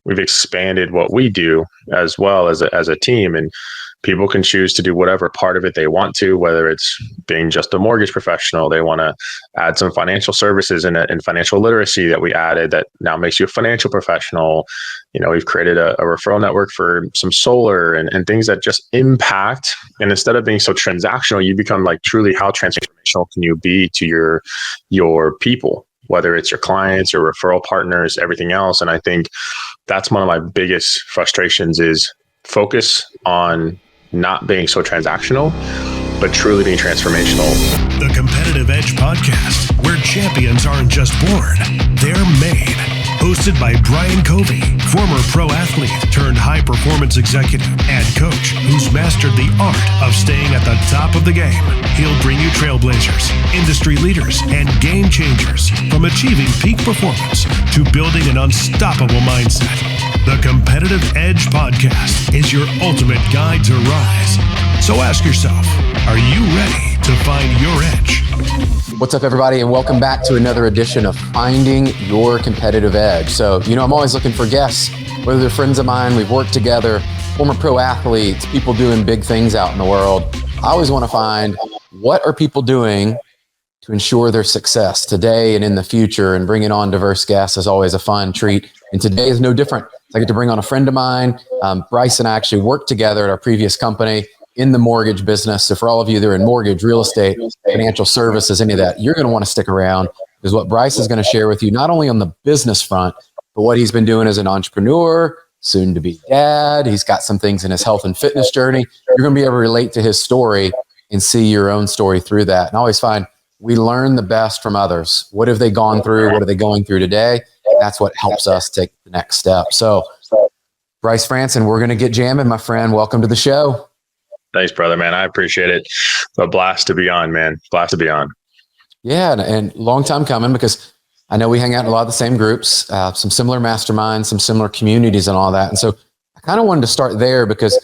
we've expanded what we do as well as a team, and people can choose to do whatever part of it they want to, whether it's being just a mortgage professional, they want to add some financial services and financial literacy that we added that now makes you a financial professional. We've created a referral network for some solar and things that just impact. And instead of being so transactional, you become like, truly, how transformational can you be to your people, whether it's your clients, your referral partners, everything else. And I think that's one of my biggest frustrations is focus on not being so transactional, but truly being transformational. The Competitive Edge Podcast, where champions aren't just born, they're made. Hosted by Brian Covey, former pro athlete turned high-performance executive and coach who's mastered the art of staying at the top of the game. He'll bring you trailblazers, industry leaders, and game changers, from achieving peak performance to building an unstoppable mindset. The Competitive Edge Podcast is your ultimate guide to rise. So ask yourself, are you ready to find your edge? What's up, everybody, and welcome back to another edition of Finding Your Competitive Edge. So, I'm always looking for guests, whether they're friends of mine, we've worked together, former pro athletes, people doing big things out in the world. I always want to find, what are people doing to ensure their success today and in the future? And bringing on diverse guests is always a fun treat. And today is no different. I get to bring on a friend of mine. Bryce and I actually worked together at our previous company in the mortgage business. So for all of you that are in mortgage, real estate, financial services, any of that, you're going to want to stick around, because what Bryce is going to share with you, not only on the business front, but what he's been doing as an entrepreneur, soon to be dad. He's got some things in his health and fitness journey. You're going to be able to relate to his story and see your own story through that. And I always find we learn the best from others. What have they gone through? What are they going through today? That's what helps us take the next step. So Bryce Fransen, we're going to get jamming, my friend. Welcome to the show. Thanks, brother, man. I appreciate it. A blast to be on, man. Blast to be on. Yeah, and long time coming, because I know we hang out in a lot of the same groups, some similar masterminds, some similar communities and all that. And so I kind of wanted to start there, because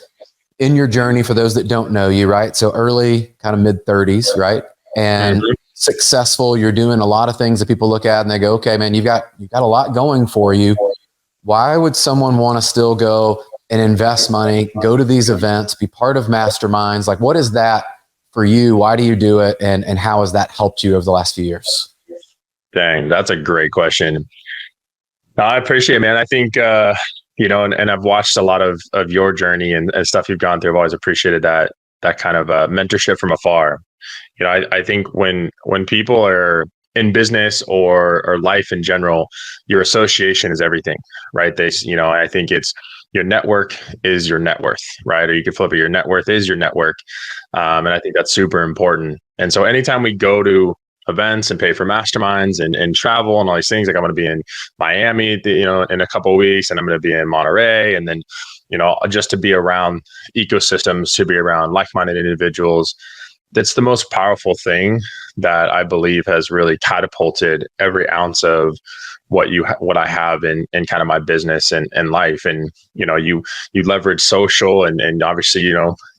in your journey, for those that don't know you, right? So early, kind of mid-30s, right? And successful, you're doing a lot of things that people look at and they go, okay, man, you've got a lot going for you. Why would someone want to still go and invest money, go to these events, be part of masterminds? Like, what is that for you? Why do you do it? And how has that helped you over the last few years? Dang, that's a great question. I appreciate it, man. I think, and I've watched a lot of your journey and stuff you've gone through. I've always appreciated that kind of mentorship from afar. I think when people are in business or life in general, your association is everything, right? I think it's, your network is your net worth, right? Or you could flip it, your net worth is your network. And I think that's super important. And so anytime we go to events and pay for masterminds and travel and all these things, like I'm going to be in Miami, in a couple of weeks, and I'm going to be in Monterey, and then, just to be around ecosystems, to be around like-minded individuals, that's the most powerful thing that I believe has really catapulted every ounce of what I have in kind of my business and life. And, you leverage social and obviously,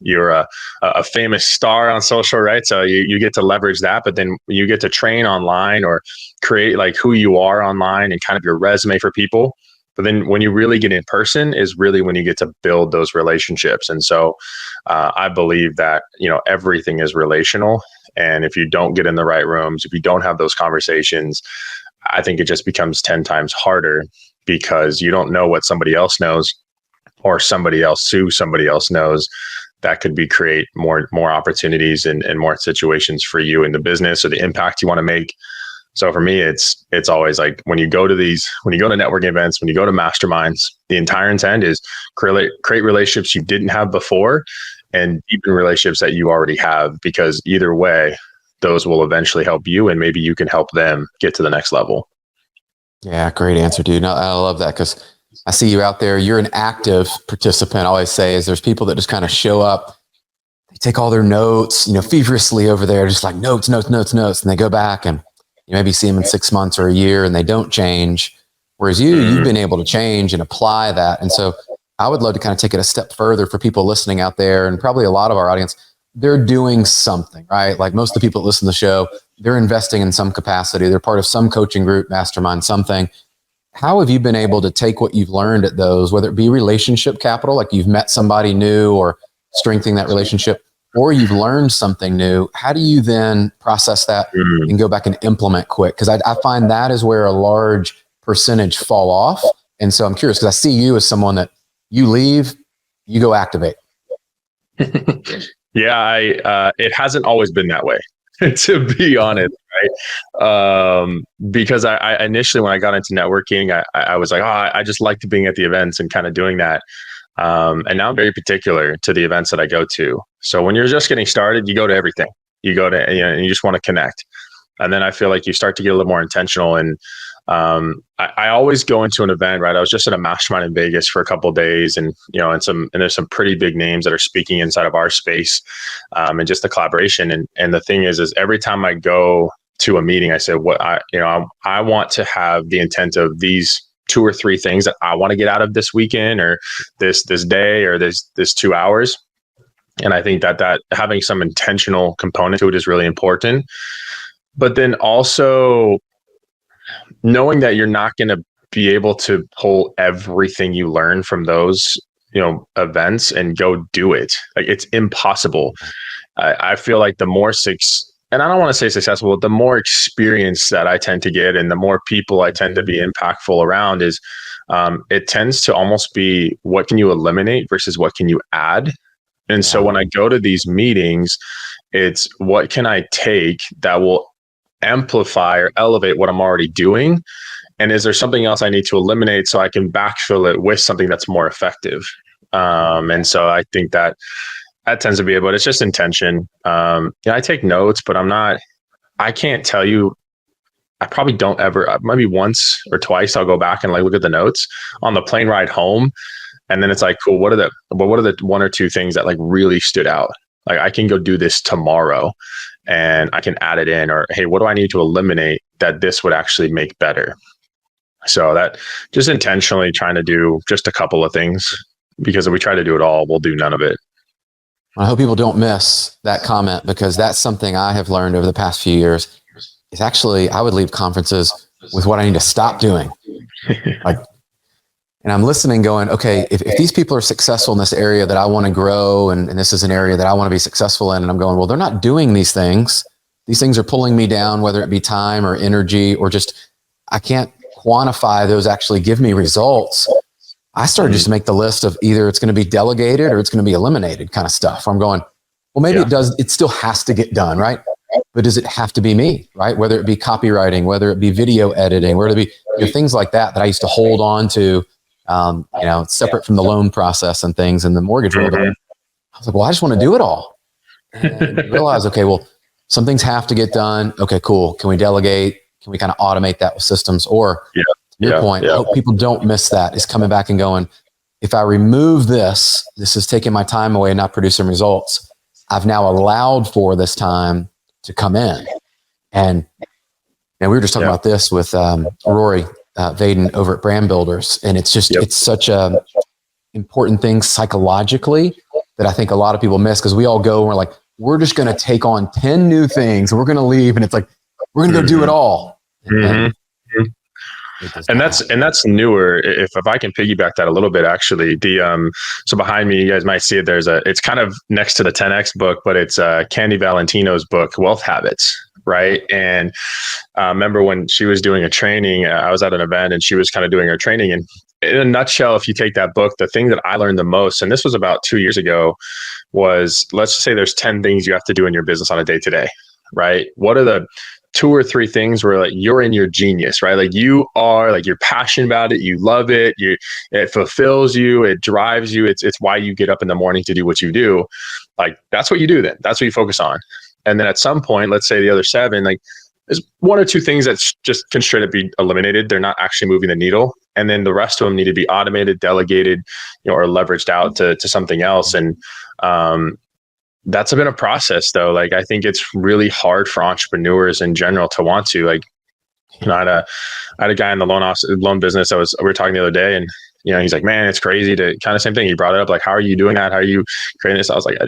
you're a famous star on social, right? So you get to leverage that, but then you get to train online or create like who you are online and kind of your resume for people. But then when you really get in person is really when you get to build those relationships. And so I believe that, everything is relational. And if you don't get in the right rooms, if you don't have those conversations, I think it just becomes 10 times harder, because you don't know what somebody else knows, or somebody else who somebody else knows that could create more opportunities and more situations for you in the business or the impact you want to make. So for me, it's always like when you go to networking events, when you go to masterminds, the entire intent is create relationships you didn't have before and deepen relationships that you already have, because either way, those will eventually help you, and maybe you can help them get to the next level. Yeah, great answer, dude. I love that, because I see you out there. You're an active participant. I always say is there's people that just kind of show up, they take all their notes, feverishly over there, just like notes, and they go back and you maybe see them in 6 months or a year and they don't change. Whereas you've been able to change and apply that. And so I would love to kind of take it a step further for people listening out there, and probably a lot of our audience. They're doing something, right? Like most of the people that listen to the show, they're investing in some capacity. They're part of some coaching group, mastermind, something. how have you been able to take what you've learned at those, whether it be relationship capital, like you've met somebody new or strengthening that relationship, or you've learned something new? How do you then process that and go back and implement quick? Because I find that is where a large percentage fall off. And so I'm curious, because I see you as someone that you leave, you go activate. Yeah, it hasn't always been that way, to be honest, right? Because I initially, when I got into networking, I was like, oh, I just liked being at the events and kind of doing that. And now I'm very particular to the events that I go to. So when you're just getting started, you go to everything. You go to, and you just want to connect. And then I feel like you start to get a little more intentional. And I always go into an event, right? I was just at a mastermind in Vegas for a couple of days, and and there's some pretty big names that are speaking inside of our space, and just the collaboration. And the thing is every time I go to a meeting, I say, I want to have the intent of these 2 or 3 things that I want to get out of this weekend or this day or this 2 hours. And I think that having some intentional component to it is really important. But then also knowing that you're not going to be able to pull everything you learn from those, events and go do it. Like, it's impossible. I feel like the more and I don't want to say successful, the more experience that I tend to get and the more people I tend to be impactful around is, it tends to almost be what can you eliminate versus what can you add. And so when I go to these meetings, it's what can I take that will amplify or elevate what I'm already doing? And is there something else I need to eliminate so I can backfill it with something that's more effective? And so I think that tends to be it, but it's just intention. I take notes, but I can't tell you, I probably don't ever, maybe once or twice I'll go back and look at the notes on the plane ride home. And then it's like, cool, what are the 1 or 2 things that really stood out? Like, I can go do this tomorrow and I can add it in, or, hey, what do I need to eliminate that this would actually make better? So that just intentionally trying to do just a couple of things, because if we try to do it all, we'll do none of it. I hope people don't miss that comment, because that's something I have learned over the past few years. Is actually, I would leave conferences with what I need to stop doing. And I'm listening going, okay, if these people are successful in this area that I want to grow, and this is an area that I want to be successful in, and I'm going, well, they're not doing these things. These things are pulling me down, whether it be time or energy, or just, I can't quantify those actually give me results. I started just to make the list of either it's going to be delegated or it's going to be eliminated kind of stuff. Where I'm going, well, maybe it still has to get done, right? But does it have to be me, right? Whether it be copywriting, whether it be video editing, whether it be things like that I used to hold on to, separate from the loan process and things in the mortgage world. I was like, well, I just want to do it all. And realize, okay, well, some things have to get done. Okay, cool. Can we delegate? Can we kind of automate that with systems? Or your point, I hope people don't miss that, is coming back and going, if I remove this is taking my time away and not producing results. I've now allowed for this time to come in. And we were just talking about this with Rory Vaden over at Brand Builders. And it's just, it's such a important thing psychologically that I think a lot of people miss, because we all go and we're like, we're just going to take on 10 new things and we're going to leave. And it's like, we're going to go do it all. And that's newer. If I can piggyback that a little bit, actually, so behind me, you guys might see it. It's kind of next to the 10X book, but it's Candy Valentino's book, Wealth Habits. Right. And remember when she was doing a training, I was at an event and she was kind of doing her training. And in a nutshell, if you take that book, the thing that I learned the most, and this was about 2 years ago, was, let's just say there's 10 things you have to do in your business on a day to day. Right. What are the 2 or 3 things where you're in your genius, right? You are you're passionate about it. You love it. It fulfills you. It drives you. It's why you get up in the morning to do what you do. That's what you do then. That's what you focus on. And then at some point, let's say the other 7, there's 1 or 2 things that just can straight up be eliminated. They're not actually moving the needle. And then the rest of them need to be automated, delegated, or leveraged out to something else. And that's been a process, though. I think it's really hard for entrepreneurs in general to want to. I had a guy in the loan business we were talking the other day, and he's like, man, it's crazy to kind of same thing. He brought it up, how are you doing that? How are you creating this? I was like,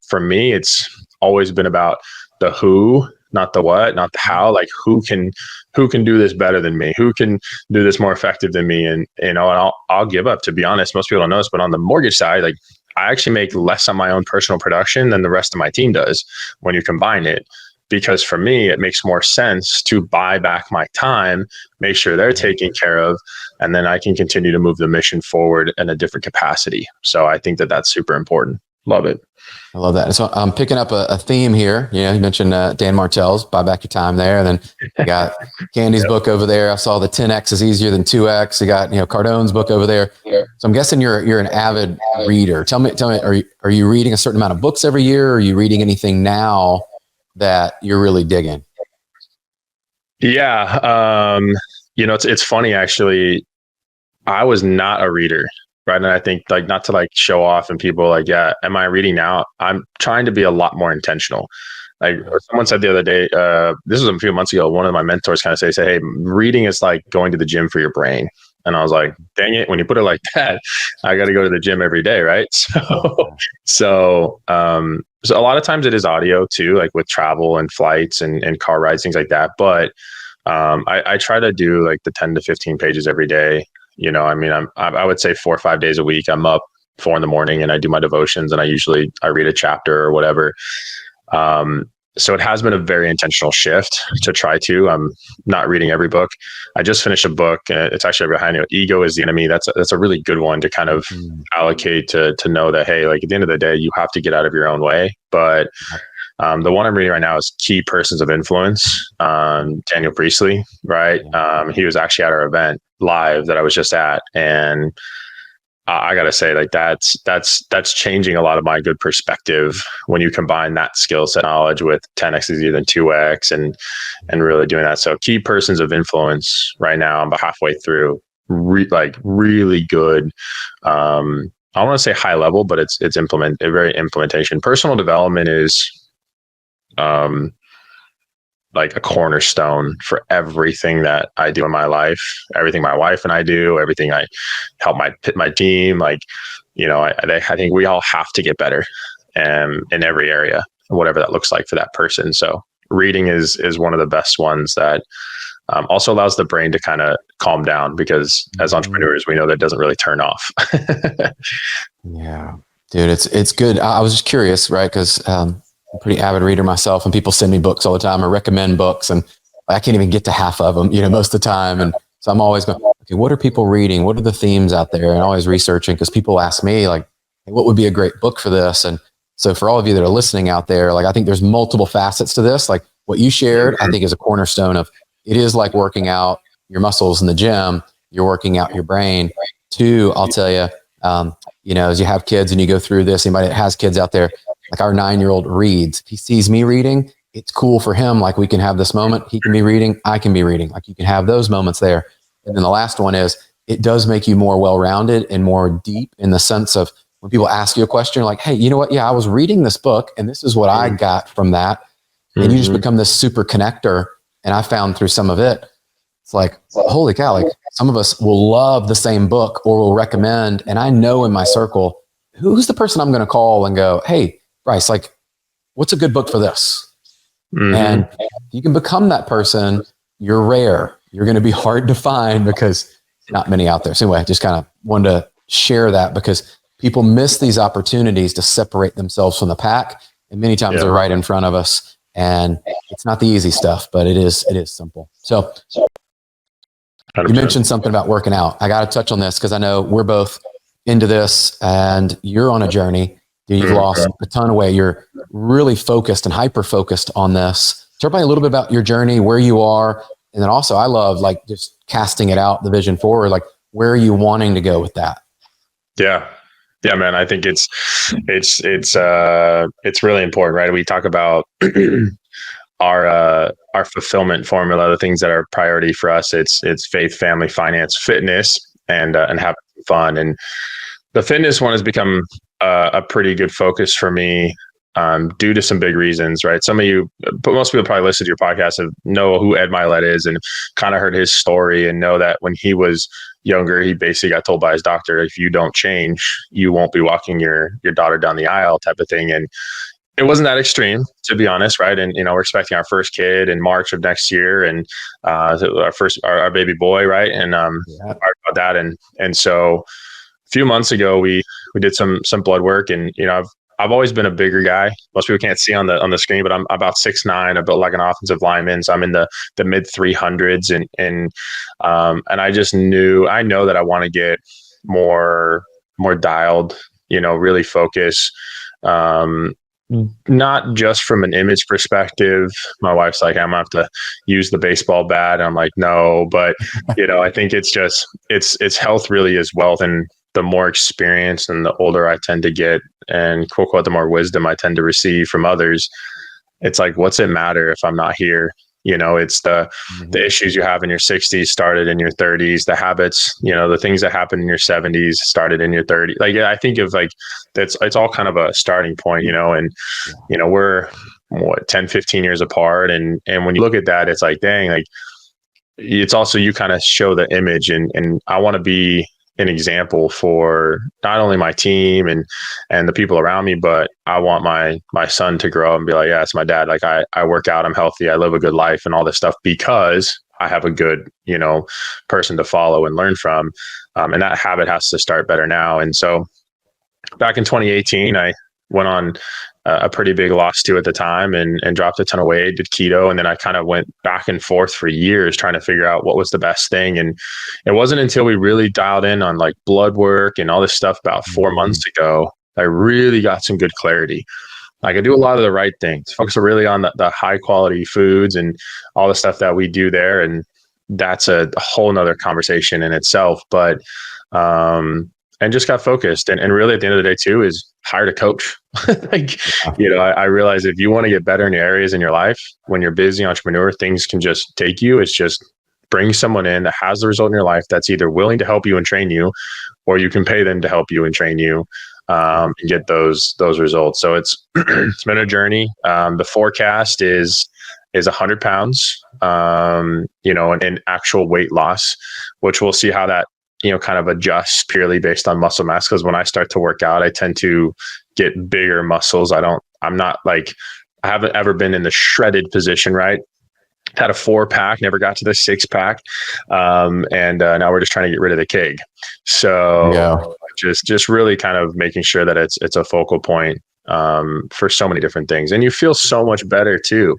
for me, it's always been about the who not the what, not the how. Like who can do this better than me? Who can do this more effective than me? And and I'll give up. To be honest, most people don't know this, but on the mortgage side, like I actually make less on my own personal production than the rest of my team does when you combine it. Because for me, it makes more sense to buy back my time, make sure they're taken care of, and then I can continue to move the mission forward in a different capacity. So I think that that's super important. Love it. I love that. So I'm picking up a theme here. You mentioned Dan Martell's Buy Back Your Time there. And then you got Candy's book over there. I saw the 10X is easier than 2X. You got, Cardone's book over there. So I'm guessing you're an avid reader. Tell me, are you reading a certain amount of books every year? Or are you reading anything now that you're really digging? Yeah. It's funny actually. I was not a reader. Right. And I think like not to like show off and people like, yeah, am I reading now? I'm trying to be a lot more intentional. Like someone said the other day, this was a few months ago, one of my mentors kind of say, hey, reading is like going to the gym for your brain. And I was like, dang it, when you put it like that, I got to go to the gym every day. Right. So a lot of times it is audio too, like with travel and flights and car rides, things like that. But I try to do like the 10 to 15 pages every day. I would say 4 or 5 days a week. I'm up 4 a.m. and I do my devotions and I read a chapter or whatever. So it has been a very intentional shift to try to. I'm not reading every book. I just finished a book. It's actually behind you. Ego is the Enemy. That's a really good one to kind of allocate to know that, hey, like at the end of the day, you have to get out of your own way. But the one I'm reading right now is Key Persons of Influence, Daniel Priestley, right? He was actually at our event live that I was just at. And I got to say, like, that's changing a lot of my good perspective when you combine that skill set knowledge with 10X is easier than 2X and really doing that. So Key Persons of Influence right now, I'm about halfway through, really good. I don't want to say high level, but it's very implementation. Personal development is, like a cornerstone for everything that I do in my life, everything my wife and I do, everything I help my team. Like, I think we all have to get better, in every area, whatever that looks like for that person. So reading is one of the best ones that also allows the brain to kind of calm down, because as entrepreneurs, we know that doesn't really turn off. Yeah, dude, it's good. I was just curious, right? Because I'm a pretty avid reader myself, and people send me books all the time or recommend books, and I can't even get to half of them, most of the time. And so I'm always going, okay, what are people reading? What are the themes out there? And always researching, because people ask me like, hey, what would be a great book for this? And so for all of you that are listening out there, like, I think there's multiple facets to this. Like what you shared, I think is a cornerstone of, it is like working out your muscles in the gym. You're working out your brain. 2, I'll tell you, as you have kids and you go through this, anybody that has kids out there, like our 9-year-old reads. If he sees me reading, it's cool for him. Like we can have this moment. He can be reading. I can be reading. Like you can have those moments there. And then the last one is, it does make you more well-rounded and more deep, in the sense of when people ask you a question, you're like, hey, you know what? Yeah, I was reading this book and this is what I got from that. And you just become this super connector. And I found through some of it, it's like, holy cow, like some of us will love the same book or will recommend. And I know in my circle, who's the person I'm going to call and go, hey, Bryce, like, what's a good book for this? And you can become that person. You're rare. You're going to be hard to find, because not many out there. So anyway, I just kind of wanted to share that, because people miss these opportunities to separate themselves from the pack. And many times they're right in front of us, and it's not the easy stuff, but it is simple. So 100%. You mentioned something about working out. I got to touch on this, because I know we're both into this, and you're on a journey. You've lost a ton of weight. You're really focused and hyper-focused on this. Tell everybody a little bit about your journey, where you are. And then also, I love like just casting it out, the vision forward, like where are you wanting to go with that? Yeah, man. I think it's really important, right? We talk about our fulfillment formula, the things that are priority for us. It's faith, family, finance, fitness, and having fun. And the fitness one has become a pretty good focus for me, due to some big reasons, right? Some of you, but most people probably listen to your podcast and know who Ed Milet is, and kind of heard his story, and know that when he was younger, he basically got told by his doctor, if you don't change, you won't be walking your daughter down the aisle, type of thing. And it wasn't that extreme, to be honest, right? And we're expecting our first kid in March of next year, and our baby boy, right? And about that, and so a few months ago we did some blood work, and I've always been a bigger guy. Most people can't see on the screen, but I'm about 6'9". I built like an offensive lineman, so I'm in the mid 300s, and I just I know that I want to get more dialed, really focus. Not just from an image perspective. My wife's like, I'm gonna have to use the baseball bat. And I'm like, no, but I think it's just it's health really is wealth, and the more experience and the older I tend to get, and quote unquote, the more wisdom I tend to receive from others, it's like, what's it matter if I'm not here? It's the issues you have in your 60s started in your 30s, the habits, the things that happen in your 70s started in your 30s. Like, I think of like, it's all kind of a starting point, and, we're 10, 15 years apart. And when you look at that, it's like, dang, like it's also, you kind of show the image, and I want to be an example for not only my team and the people around me, but I want my son to grow up and be like, yeah, it's my dad. Like I work out, I'm healthy, I live a good life and all this stuff because I have a good, person to follow and learn from. And that habit has to start better now. And so back in 2018, I went on a pretty big loss too at the time, and dropped a ton of weight, did keto. And then I kind of went back and forth for years trying to figure out what was the best thing. And it wasn't until we really dialed in on like blood work and all this stuff about 4 months ago, I really got some good clarity. Like I do a lot of the right things, focus really on the high quality foods and all the stuff that we do there. And that's a whole nother conversation in itself. But, and just got focused. And really at the end of the day too is hired a coach. Like, I realize if you want to get better in the areas in your life, when you're busy entrepreneur, things can just take you. It's just bring someone in that has the result in your life that's either willing to help you and train you, or you can pay them to help you and train you, and get those results. So it's been a journey. The forecast is 100 pounds, in actual weight loss, which we'll see how that kind of adjusts purely based on muscle mass. Because when I start to work out, I tend to get bigger muscles. I haven't ever been in the shredded position, right? Had a 4-pack, never got to the 6-pack. And now we're just trying to get rid of the keg. So just really kind of making sure that it's a focal point for so many different things. And you feel so much better too.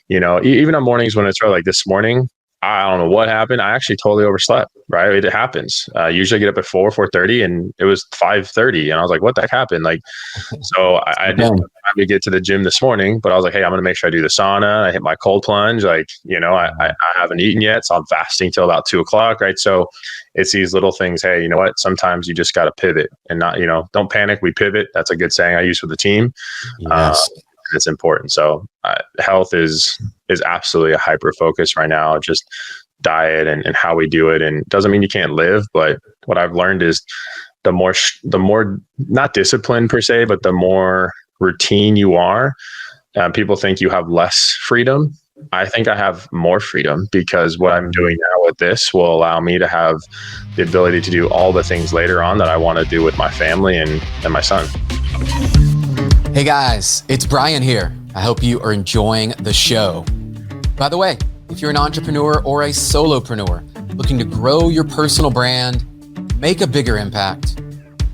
Even on mornings when it's like this morning, I don't know what happened. I actually totally overslept, right? It happens. Usually I get up at 4:30 and it was 5:30 and I was like, what the heck happened? Like, so I didn't have time to get to the gym this morning, but I was like, hey, I'm going to make sure I do the sauna. I hit my cold plunge. Like, I haven't eaten yet. So I'm fasting till about 2:00. Right. So it's these little things. Hey, you know what? Sometimes you just got to pivot and not, don't panic. We pivot. That's a good saying I use for the team. Yes. It's important. So health is absolutely a hyper focus right now, just diet and how we do it. And it doesn't mean you can't live, but what I've learned is the more not disciplined per se, but the more routine you are, people think you have less freedom. I think I have more freedom because what I'm doing now with this will allow me to have the ability to do all the things later on that I want to do with my family and my son. Hey guys, it's Brian here. I hope you are enjoying the show. By the way, if you're an entrepreneur or a solopreneur looking to grow your personal brand, make a bigger impact,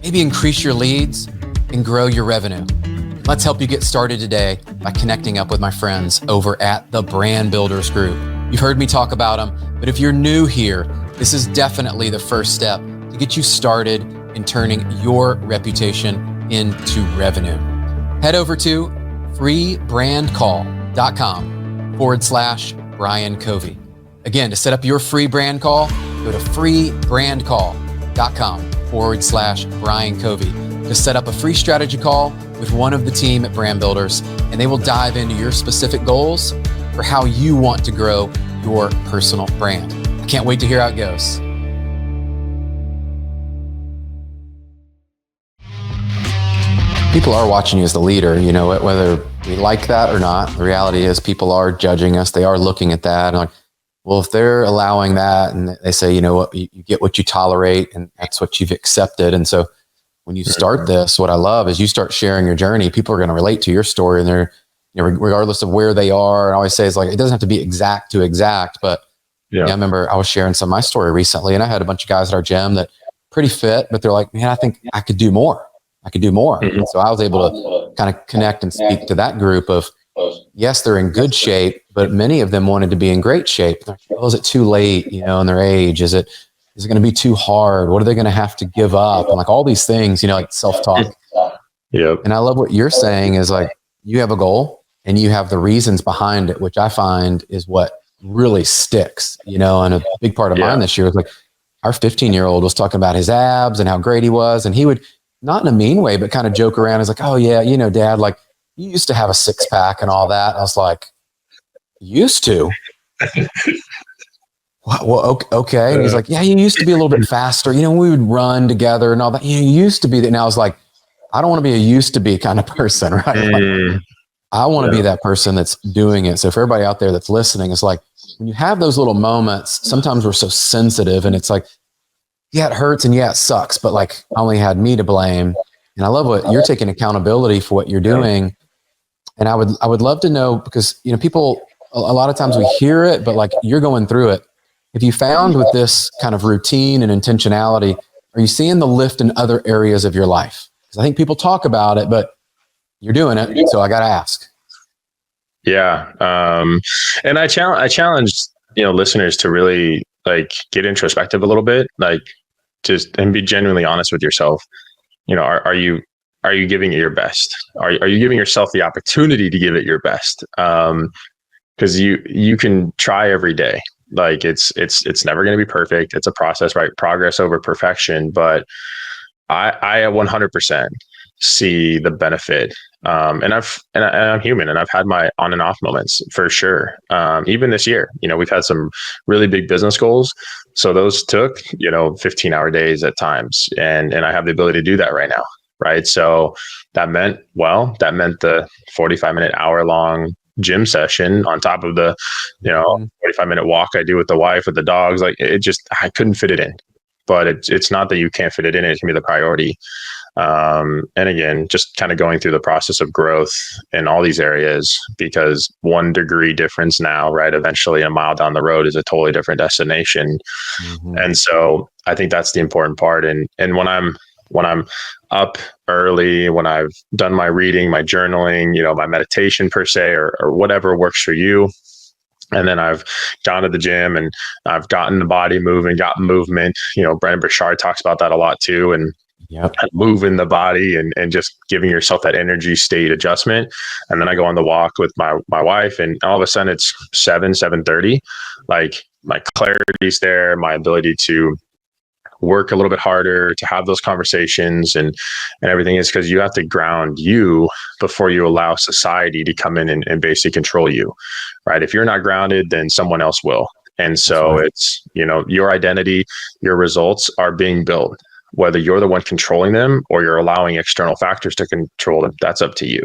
maybe increase your leads and grow your revenue, let's help you get started today by connecting up with my friends over at the Brand Builders Group. You've heard me talk about them, but if you're new here, this is definitely the first step to get you started in turning your reputation into revenue. Head over to freebrandcall.com/Brian Covey. Again, to set up your free brand call, go to freebrandcall.com/Brian Covey to set up a free strategy call with one of the team at Brand Builders, and they will dive into your specific goals for how you want to grow your personal brand. I can't wait to hear how it goes. People are watching you as the leader, whether we like that or not. The reality is people are judging us. They are looking at that and like, well, if they're allowing that and they say, you know what, you get what you tolerate and that's what you've accepted. And so when you start this, what I love is you start sharing your journey. People are going to relate to your story, and they're, regardless of where they are. And I always say, it's like, it doesn't have to be exact to exact, but I remember I was sharing some of my story recently, and I had a bunch of guys at our gym that pretty fit, but they're like, man, I think I could do more. And so I was able to kind of connect and speak to that group of, yes, they're in good shape, but many of them wanted to be in great shape. Like, oh, is it too late, in their age? Is it going to be too hard? What are they going to have to give up? And like all these things, like self-talk. Yep. And I love what you're saying is like, you have a goal and you have the reasons behind it, which I find is what really sticks, and a big part of mine this year was like, our 15-year-old was talking about his abs and how great he was. And he would, not in a mean way, but kind of joke around. He's like, oh yeah, Dad, like you used to have a 6-pack and all that. I was like, used to? Well, okay. And he's like, yeah, you used to be a little bit faster. We would run together and all that. You used to be that. And I was like, I don't want to be a used to be kind of person, right? Like, I want to be that person that's doing it. So for everybody out there that's listening, it's like, when you have those little moments, sometimes we're so sensitive and it's like, yeah, it hurts and yeah, it sucks, but like I only had me to blame. And I love what you're taking accountability for what you're doing. And I would love to know, because, people, a lot of times we hear it, but like you're going through it. If you found with this kind of routine and intentionality, are you seeing the lift in other areas of your life? Because I think people talk about it, but you're doing it. So I got to ask. Yeah. And I challenge, listeners to really like get introspective a little bit, like and be genuinely honest with yourself. Are you giving it your best? Are you giving yourself the opportunity to give it your best? Cause you can try every day. Like it's never going to be perfect. It's a process, right? Progress over perfection. But I 100% see the benefit. And I'm human and I've had my on and off moments for sure. Even this year, we've had some really big business goals. So those took, 15-hour days at times. And I have the ability to do that right now. Right. So that meant the 45-minute, hour-long gym session on top of the, 45-minute walk I do with the wife, with the dogs. Like I couldn't fit it in. But it's not that you can't fit it in. It can be the priority. And again, just kind of going through the process of growth in all these areas, because 1 degree difference now, right? Eventually a mile down the road is a totally different destination. And so I think that's the important part. And when I'm up early, when I've done my reading, my journaling, my meditation per se, or whatever works for you, and then I've gone to the gym and I've gotten the body moving, got movement. Brendon Burchard talks about that a lot too. And moving the body and just giving yourself that energy state adjustment. And then I go on the walk with my wife, and all of a sudden it's 7:30. Like my clarity's there, my ability to work a little bit harder, to have those conversations and everything, is because you have to ground you before you allow society to come in and basically control you, right? If you're not grounded, then someone else will. And so it's, your identity, your results are being built, whether you're the one controlling them or you're allowing external factors to control them. That's up to you.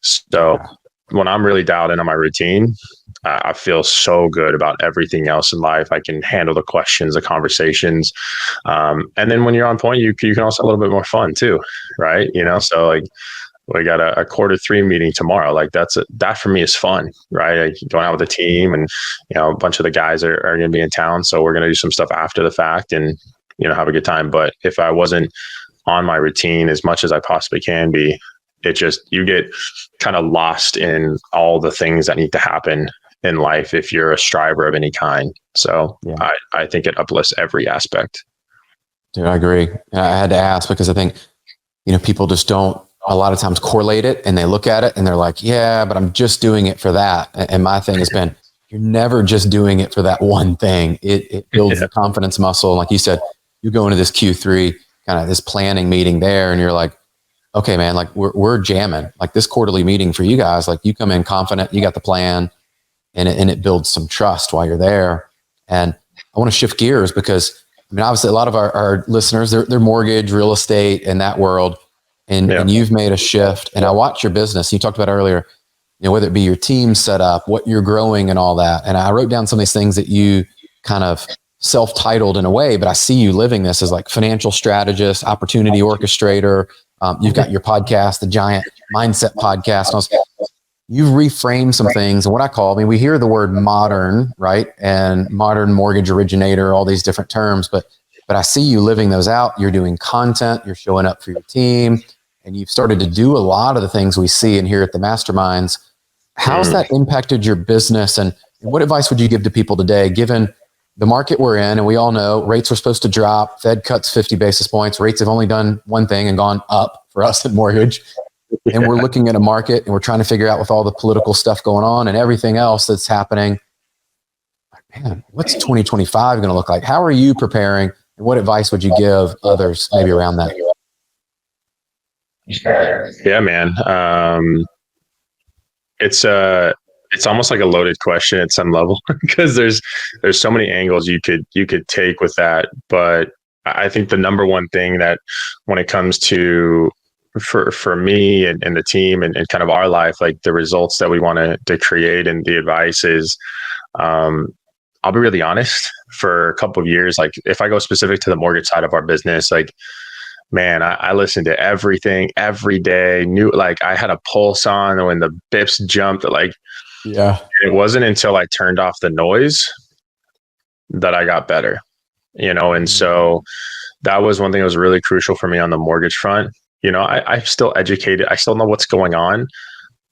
So when I'm really dialed in on my routine, I feel so good about everything else in life. I can handle the questions, the conversations. And then when you're on point, you can also have a little bit more fun too, right? So like we got a 2:45 meeting tomorrow. Like that for me is fun, right? Going out with the team, and, a bunch of the guys are going to be in town. So we're going to do some stuff after the fact and, have a good time. But if I wasn't on my routine as much as I possibly can be, you get kind of lost in all the things that need to happen in life if you're a striver of any kind. So I think it uplifts every aspect. Dude, I agree. I had to ask because I think, people just don't a lot of times correlate it, and they look at it and they're like, yeah, but I'm just doing it for that. And my thing has been, you're never just doing it for that one thing. It builds the confidence muscle. Like you said, you go into this Q3, kind of this planning meeting there, and you're like, okay, man, like we're jamming. Like this quarterly meeting for you guys, like you come in confident, you got the plan, and it builds some trust while you're there. And I want to shift gears because, obviously a lot of our listeners, they're mortgage, real estate, and that world. And you've made a shift. And I watch your business. You talked about earlier, whether it be your team set up, what you're growing and all that. And I wrote down some of these things that you kind of self-titled in a way, but I see you living this as like financial strategist, opportunity orchestrator. You've got your podcast, the Giant Mindset Podcast. You've reframed some things. And what I call, we hear the word modern, right? And modern mortgage originator, all these different terms, but I see you living those out. You're doing content, you're showing up for your team, and you've started to do a lot of the things we see and hear at the masterminds. How's that impacted your business? And what advice would you give to people today, given the market we're in? And we all know rates were supposed to drop. Fed cuts 50 basis points. Rates have only done one thing and gone up for us in mortgage. And we're looking at a market and we're trying to figure out with all the political stuff going on and everything else that's happening, man, what's 2025 going to look like? How are you preparing? And what advice would you give others maybe around that? Yeah, man. It's almost like a loaded question at some level because there's so many angles you could take with that. But I think the number one thing that when it comes to for me and the team and kind of our life, like the results that we want to create and the advice is, I'll be really honest, for a couple of years, like if I go specific to the mortgage side of our business, like, man, I listened to everything every day, knew, like I had a pulse on when the bips jumped, like, yeah, it wasn't until I turned off the noise that I got better, and so that was one thing that was really crucial for me on the mortgage front. I'm still educated. I still know what's going on,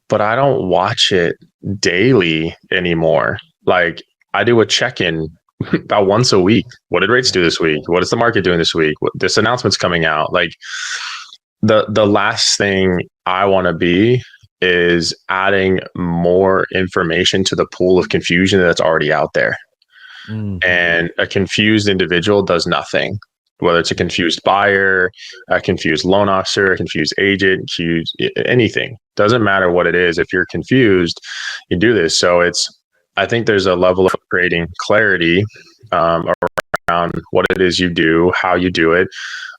but I don't watch it daily anymore. Like I do a check-in about once a week. What did rates do this week? What is the market doing this week? This announcement's coming out. Like the last thing I want to be is adding more information to the pool of confusion that's already out there. Mm-hmm. And a confused individual does nothing. Whether it's a confused buyer, a confused loan officer, a confused agent, confused anything. Doesn't matter what it is. If you're confused, you do this. So I think there's a level of creating clarity around what it is you do, how you do it.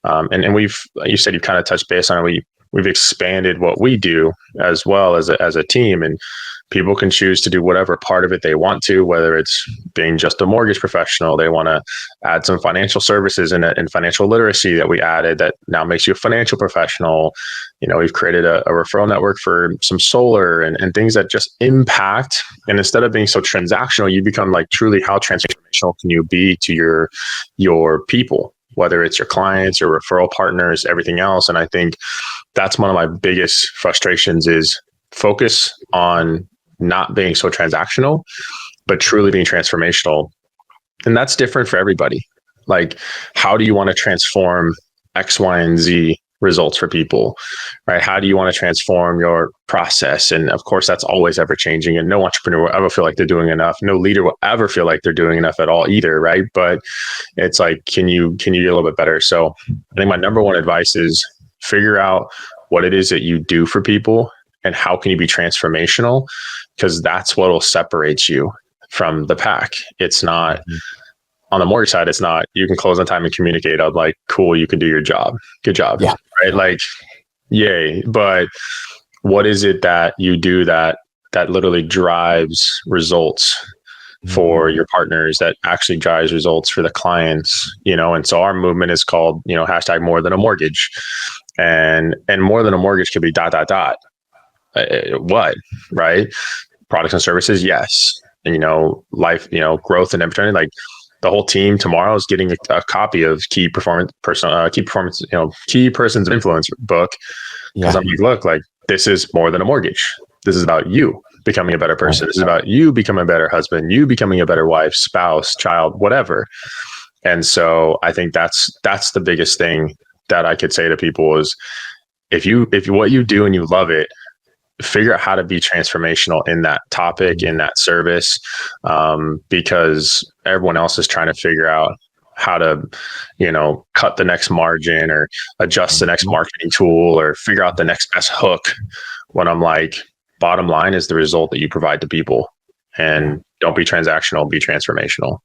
And you said you kind of touched base on it. We've expanded what we do as well as a team, and people can choose to do whatever part of it they want to, whether it's being just a mortgage professional, they want to add some financial services and financial literacy that we added that now makes you a financial professional. We've created a referral network for some solar and things that just impact. And instead of being so transactional, you become like truly how transformational can you be to your people, whether it's your clients, your referral partners, everything else. And I think that's one of my biggest frustrations is focus on not being so transactional, but truly being transformational. And that's different for everybody. Like, how do you want to transform X, Y, and Z results for people, right? How do you want to transform your process? And of course, that's always ever changing. And no entrepreneur will ever feel like they're doing enough. No leader will ever feel like they're doing enough at all either, right? But it's like, can you get a little bit better? So I think my number one advice is figure out what it is that you do for people and how can you be transformational, because that's what will separate you from the pack. It's not on the mortgage side. It's not, you can close on time and communicate. I'm like, cool, you can do your job. Good job. Yeah. Right. Like, yay. But what is it that you do that literally drives results for your partners, that actually drives results for the clients, And so our movement is called, hashtag more than a mortgage, and more than a mortgage could be ... What, right? Products and services. Yes. And, life, growth and everything. Like the whole team tomorrow is getting a copy of key persons of influence book. Because I'm like, look, like this is more than a mortgage. This is about you becoming a better person. This is about you becoming a better husband, you becoming a better wife, spouse, child, whatever. And so I think that's the biggest thing that I could say to people is if what you do and you love it, figure out how to be transformational in that topic, in that service, because everyone else is trying to figure out how to, cut the next margin or adjust the next marketing tool or figure out the next best hook. When I'm like, bottom line is the result that you provide to people, and don't be transactional, be transformational.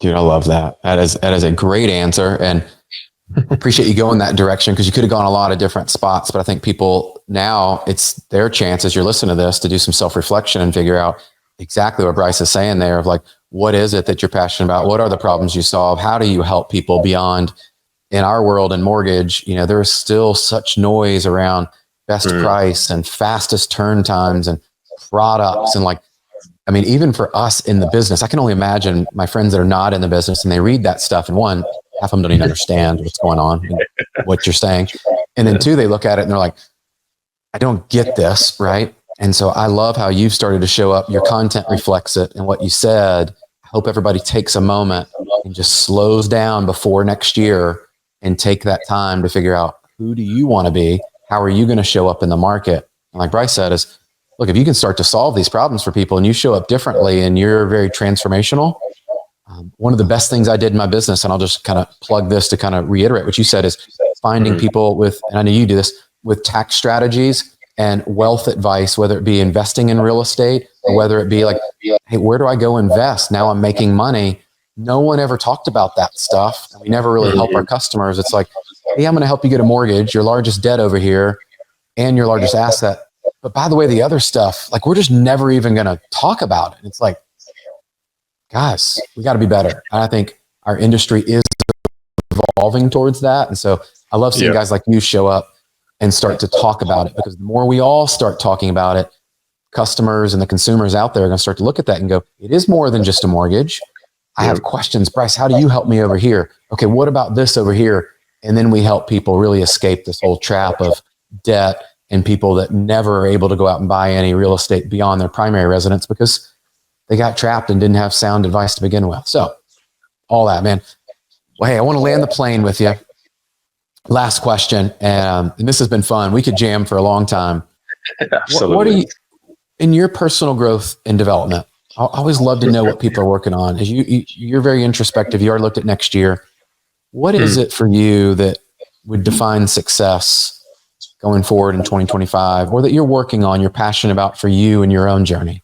Dude, I love that. That is a great answer. And appreciate you going that direction, because you could have gone a lot of different spots, but I think people now, it's their chance as you're listening to this to do some self-reflection and figure out exactly what Bryce is saying there of like, what is it that you're passionate about? What are the problems you solve? How do you help people beyond? In our world in mortgage, there's still such noise around best price and fastest turn times and products. And even for us in the business, I can only imagine my friends that are not in the business and they read that stuff. And one, half of them don't even understand what's going on and what you're saying. And then two, they look at it and they're like, I don't get this, right? And so I love how you've started to show up. Your content reflects it. And what you said, I hope everybody takes a moment and just slows down before next year and take that time to figure out, who do you want to be? How are you going to show up in the market? And like Bryce said, is look, if you can start to solve these problems for people and you show up differently and you're very transformational. One of the best things I did in my business, and I'll just kind of plug this to kind of reiterate what you said, is finding people with, and I know you do this, with tax strategies and wealth advice, whether it be investing in real estate or whether it be like, hey, where do I go invest? Now I'm making money. No one ever talked about that stuff. And we never really help our customers. It's like, hey, I'm going to help you get a mortgage, your largest debt over here and your largest asset. But by the way, the other stuff, like, we're just never even going to talk about it. It's like, guys, we got to be better. And I think our industry is evolving towards that. And so I love seeing guys like you show up and start to talk about it, because the more we all start talking about it, customers and the consumers out there are going to start to look at that and go, it is more than just a mortgage. I have questions. Bryce, how do you help me over here? Okay, what about this over here? And then we help people really escape this whole trap of debt and people that never are able to go out and buy any real estate beyond their primary residence because they got trapped and didn't have sound advice to begin with. So all that, man. Well, hey, I want to land the plane with you. Last question. And this has been fun. We could jam for a long time. Absolutely. What are you, in your personal growth and development? I always love to know what people are working on. As you're very introspective. You already looked at next year. What is it for you that would define success going forward in 2025, or that you're working on, you're passionate about for you and your own journey?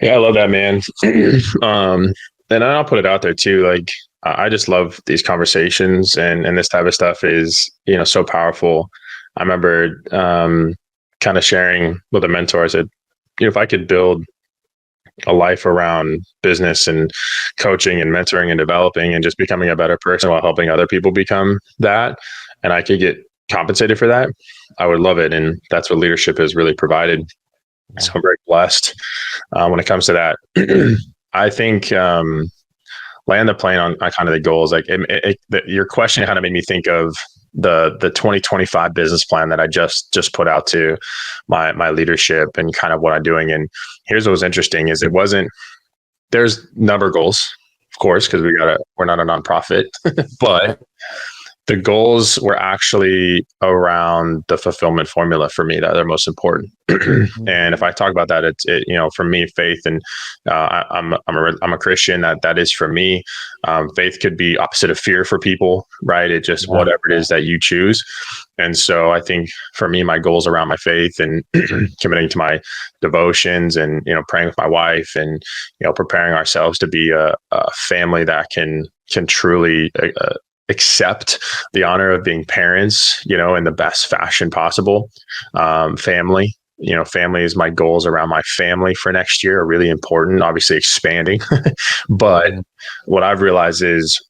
Yeah, I love that, man. And I'll put it out there too. Like, I just love these conversations, and this type of stuff is, so powerful. I remember kind of sharing with a mentor. I said, if I could build a life around business and coaching and mentoring and developing and just becoming a better person while helping other people become that, and I could get compensated for that, I would love it. And that's what leadership has really provided. So I'm very blessed when it comes to that. I think land the plane on kind of the goals. Like your question kind of made me think of the 2025 business plan that I just put out to my leadership and kind of what I'm doing. And here's what was interesting is there's number goals, of course, because we're not a nonprofit, but the goals were actually around the fulfillment formula for me that they're most important. And if I talk about that, it's for me, faith, and I'm a Christian. That is for me. Faith could be opposite of fear for people, right? It just whatever it is that you choose. And so I think for me, my goals around my faith and committing to my devotions and praying with my wife and preparing ourselves to be a family that can truly accept the honor of being parents, in the best fashion possible. Family is my goals around my family for next year are really important, obviously expanding. But what I've realized is,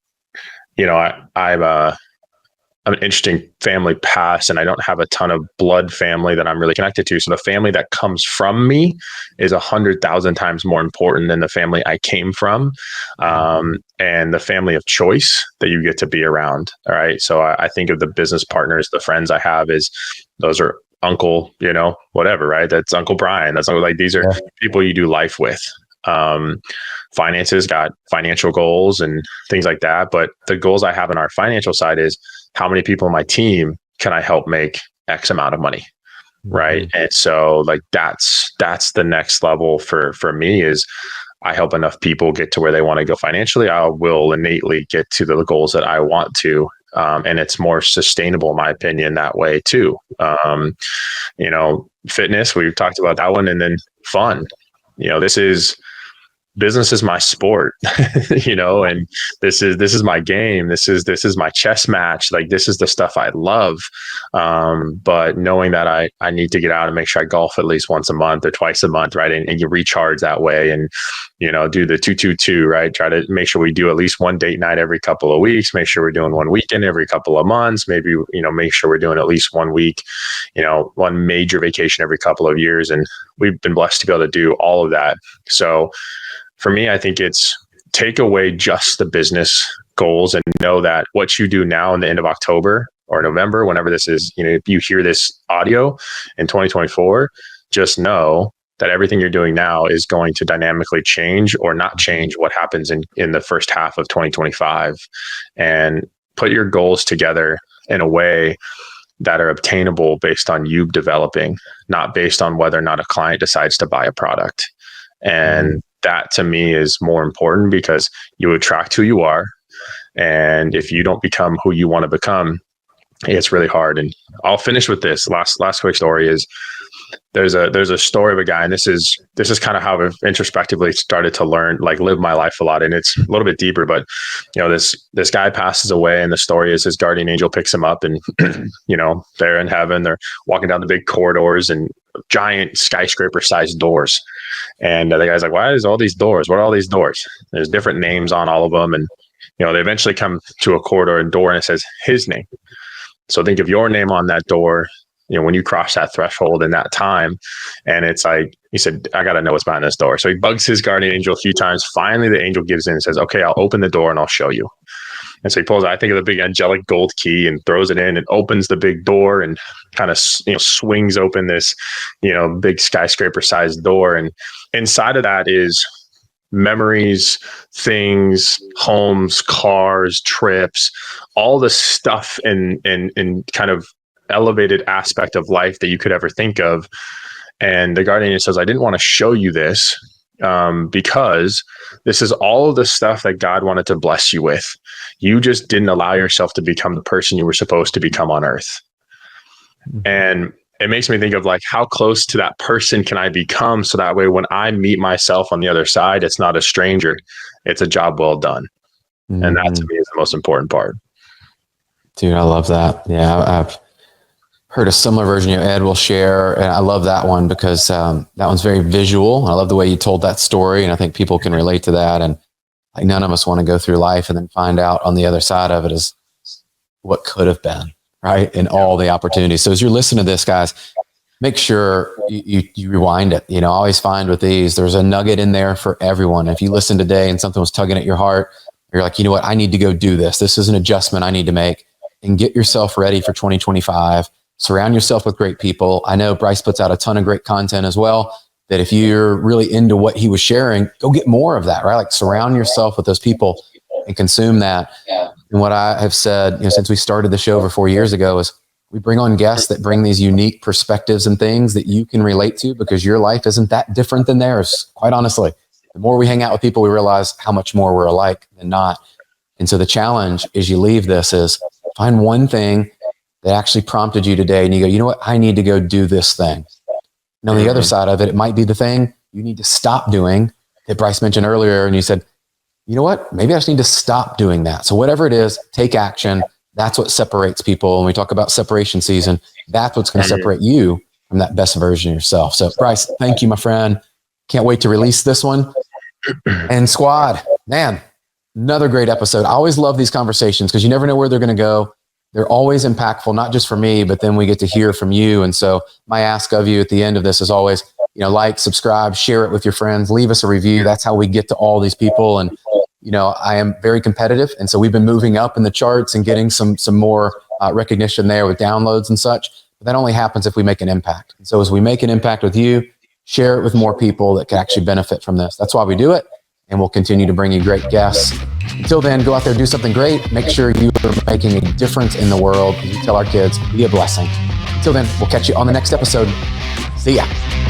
I'm an interesting family past, and I don't have a ton of blood family that I'm really connected to. So the family that comes from me is 100,000 times more important than the family I came from, and the family of choice that you get to be around. All right. So I think of the business partners, the friends I have, those are uncle, whatever, right? That's Uncle Brian. That's like, these are people you do life with. Finances got financial goals and things like that. But the goals I have in our financial side is, how many people on my team can I help make X amount of money? Right. And so like, that's the next level for me is I help enough people get to where they want to go financially. I will innately get to the goals that I want to. And it's more sustainable, in my opinion, that way too. Fitness, we've talked about that one, and then fun. This is business is my sport, and this is my game. This is my chess match. Like, this is the stuff I love. But knowing that I need to get out and make sure I golf at least once a month or twice a month, right? And you recharge that way, and do the 2-2-2, right? Try to make sure we do at least one date night every couple of weeks. Make sure we're doing one weekend every couple of months. Maybe make sure we're doing at least 1 week, one major vacation every couple of years. And we've been blessed to be able to do all of that. So for me, I think it's take away just the business goals and know that what you do now in the end of October or November, whenever this is, if you hear this audio in 2024, just know that everything you're doing now is going to dynamically change or not change what happens in the first half of 2025. And put your goals together in a way that are obtainable based on you developing, not based on whether or not a client decides to buy a product. And that to me is more important, because you attract who you are. And if you don't become who you want to become, it's really hard. And I'll finish with this last quick story is there's a story of a guy, and this is kind of how I've introspectively started to learn, like, live my life a lot. And it's a little bit deeper, but this guy passes away, and the story is his guardian angel picks him up, and they're in heaven, they're walking down the big corridors and giant skyscraper sized doors. And the guy's like, why is all these doors? What are all these doors? There's different names on all of them. And, they eventually come to a corridor and door, and it says his name. So think of your name on that door, when you cross that threshold in that time. And it's like, he said, I got to know what's behind this door. So he bugs his guardian angel a few times. Finally, the angel gives in and says, okay, I'll open the door and I'll show you. And so he pulls, I think, of the big angelic gold key and throws it in and opens the big door and kind of, swings open this, big skyscraper sized door. And inside of that is memories, things, homes, cars, trips, all the stuff and kind of elevated aspect of life that you could ever think of. And the guardian says, I didn't want to show you this because this is all of the stuff that God wanted to bless you with. You just didn't allow yourself to become the person you were supposed to become on earth. And it makes me think of, like, how close to that person can I become, so that way when I meet myself on the other side, it's not a stranger, it's a job well done. And that to me is the most important part. Dude, I love that. Yeah, I've heard a similar version Ed will share, and I love that one because that one's very visual. I love the way you told that story, and I think people can relate to that. And like, none of us want to go through life and then find out on the other side of it is what could have been, right? And all the opportunities. So as you're listening to this, guys, make sure you rewind it. I always find with these, there's a nugget in there for everyone. If you listen today and something was tugging at your heart, you're like, you know what, I need to go do this. This is an adjustment I need to make, and get yourself ready for 2025. Surround yourself with great people. I know Bryce puts out a ton of great content as well, that if you're really into what he was sharing, go get more of that, right? Like, surround yourself with those people and consume that. And what I have said, since we started the show over 4 years ago, is we bring on guests that bring these unique perspectives and things that you can relate to, because your life isn't that different than theirs. Quite honestly, the more we hang out with people, we realize how much more we're alike than not. And so the challenge as you leave this is find one thing that actually prompted you today, and you go, you know what, I need to go do this thing. And on the other side of it, it might be the thing you need to stop doing that Bryce mentioned earlier. And you said, you know what, maybe I just need to stop doing that. So whatever it is, take action. That's what separates people. When we talk about separation season, that's what's going to separate you from that best version of yourself. So Bryce, thank you, my friend. Can't wait to release this one. And squad, man, another great episode. I always love these conversations because you never know where they're going to go. They're always impactful, not just for me, but then we get to hear from you. And so my ask of you at the end of this is always, like, subscribe, share it with your friends, leave us a review. That's how we get to all these people. And, I am very competitive. And so we've been moving up in the charts and getting some more recognition there with downloads and such. But that only happens if we make an impact. And so as we make an impact with you, share it with more people that can actually benefit from this. That's why we do it. And we'll continue to bring you great guests. Until then, go out there, do something great. Make sure you are making a difference in the world. As we tell our kids, be a blessing. Until then, we'll catch you on the next episode. See ya.